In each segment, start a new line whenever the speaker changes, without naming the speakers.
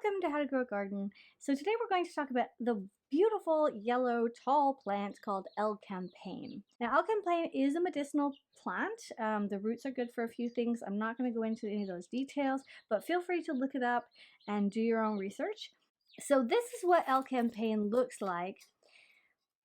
Welcome to How to Grow a Garden. So today we're going to talk about the beautiful yellow tall plant called Elecampane. Now Elecampane is a medicinal plant. The roots are good for a few things. I'm not going to go into any of those details, but feel free to look it up and do your own research. So this is what Elecampane looks like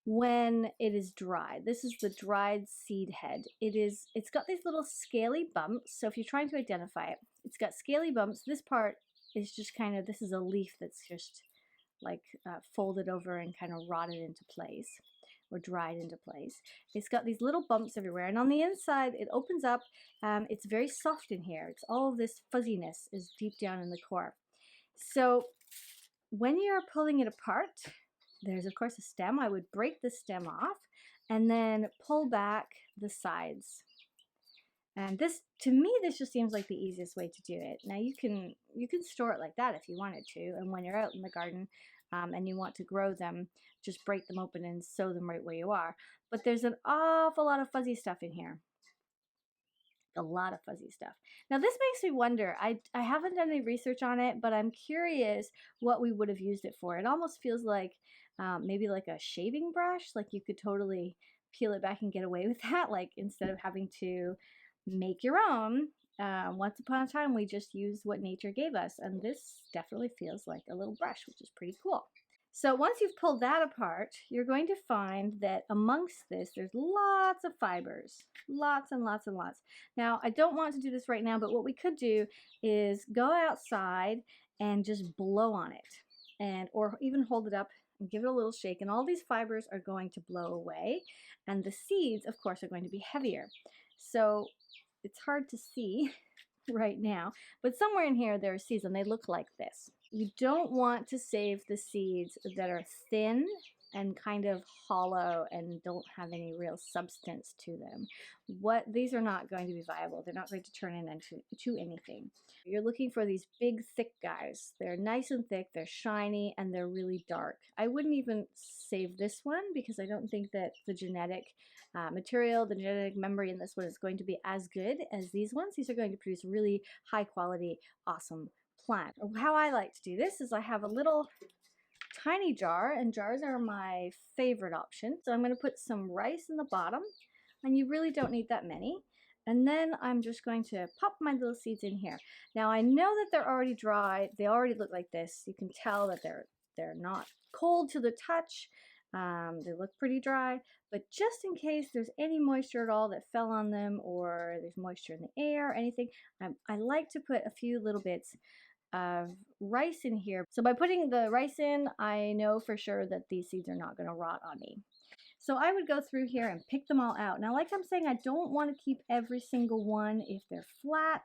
when it is dry. This is the dried seed head. It's got these little scaly bumps. So if you're trying to identify it, it's got scaly bumps. This part is just kind of, this is a leaf that's just like folded over and kind of rotted into place or dried into place. It's got these little bumps everywhere, and on the inside it opens up. It's very soft in here. It's all of this fuzziness is deep down in the core. So when you're pulling it apart, there's of course a stem. I would break the stem off and then pull back the sides. And this, to me, this just seems like the easiest way to do it. Now you can store it like that if you wanted to, and when you're out in the garden and you want to grow them, just break them open and sow them right where you are. But there's an awful lot of fuzzy stuff in here. A lot of fuzzy stuff. Now this makes me wonder, I haven't done any research on it, but I'm curious what we would have used it for. It almost feels like maybe like a shaving brush, like you could totally peel it back and get away with that, like instead of having to make your own. Once upon a time we just used what nature gave us, and this definitely feels like a little brush, which is pretty cool. So once you've pulled that apart, you're going to find that amongst this there's lots of fibers, lots and lots and lots. Now I don't want to do this right now, but what we could do is go outside and just blow on it, or even hold it up and give it a little shake, and all these fibers are going to blow away, and the seeds of course are going to be heavier. So it's hard to see right now, but somewhere in here there are seeds, and they look like this. You don't want to save the seeds that are thin and kind of hollow and don't have any real substance to them. These are not going to be viable. They're not going to turn into anything. You're looking for these big, thick guys. They're nice and thick, they're shiny, and they're really dark. I wouldn't even save this one because I don't think that the genetic material, the genetic memory in this one is going to be as good as these ones. These are going to produce really high quality, awesome plant. How I like to do this is I have a little tiny jar, and jars are my favorite option. So I'm going to put some rice in the bottom, and you really don't need that many. And then I'm just going to pop my little seeds in here. Now I know that they're already dry. They already look like this. You can tell that they're not cold to the touch. They look pretty dry, but just in case there's any moisture at all that fell on them, or there's moisture in the air or anything, I like to put a few little bits of rice in here. So by putting the rice in, I know for sure that these seeds are not going to rot on me. So I would go through here and pick them all out. Now, like I'm saying, I don't want to keep every single one. If they're flat,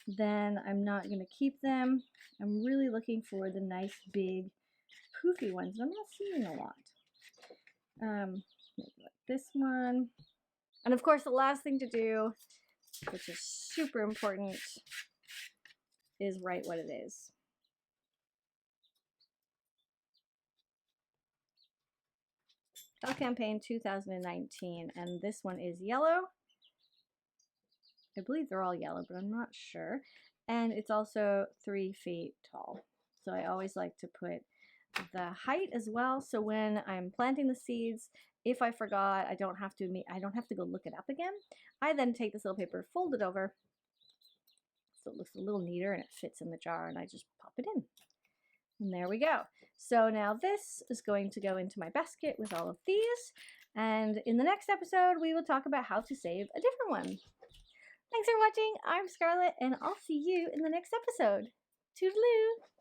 then I'm not going to keep them. I'm really looking for the nice big poofy ones. I'm not seeing a lot. Maybe like this one. And of course, the last thing to do, which is super important, is write what it is. Elecampane 2019, and this one is yellow. I believe they're all yellow, but I'm not sure. And it's also 3 feet tall. So I always like to put the height as well, so when I'm planting the seeds, if I forgot, I don't have to go look it up again. I then take this little paper, fold it over, so it looks a little neater and it fits in the jar, and I just pop it in. And there we go. So now this is going to go into my basket with all of these, and in the next episode we will talk about how to save a different one. Thanks for watching. I'm Scarlett, and I'll see you in the next episode. Toodaloo!